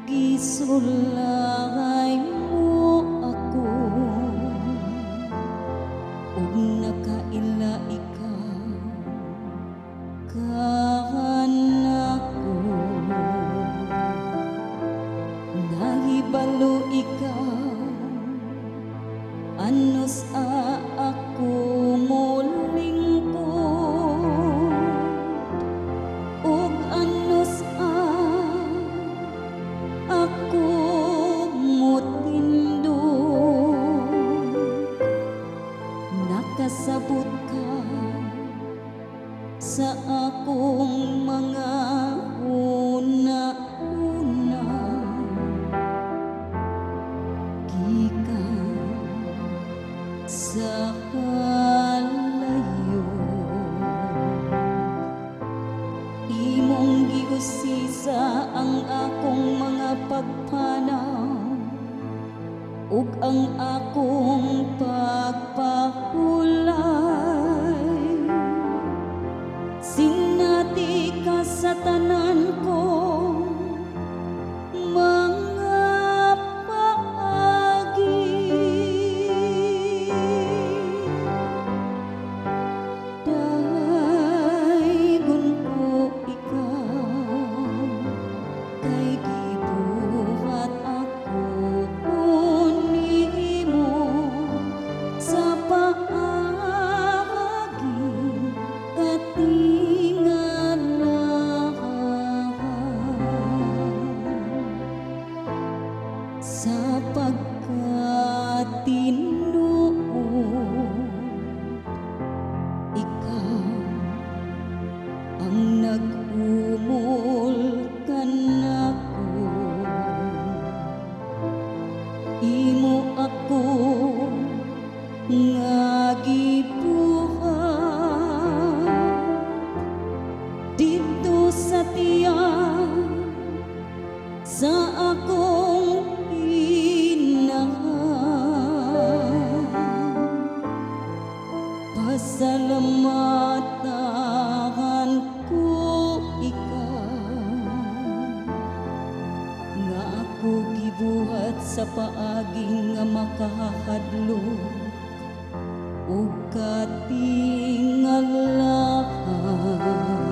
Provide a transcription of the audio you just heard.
Gisulay mo ako ug nakaila ikaw kanako. Nahibalo ikaw anos ako molingkod ug anos ako motindog. Nakasabot ka sa akong mga una-una, gikan sa kalayo. Imong giusisa ang akong mga pagpanaw ug ang akong pagpahulay. Sinati ka sa tanan ko mga paagi. Daygon ko ikaw kay gibuhat ako nimo sa paagi katingalahan. Sapagkat tinuod ikaw ang nag-umol kanako. Imo ako nga gibuhat dito sa tiyan sa akong inahan. Pasalamatan ko ikaw nga ako gibuhat sa paaging nga makahadlok ug katingalahan.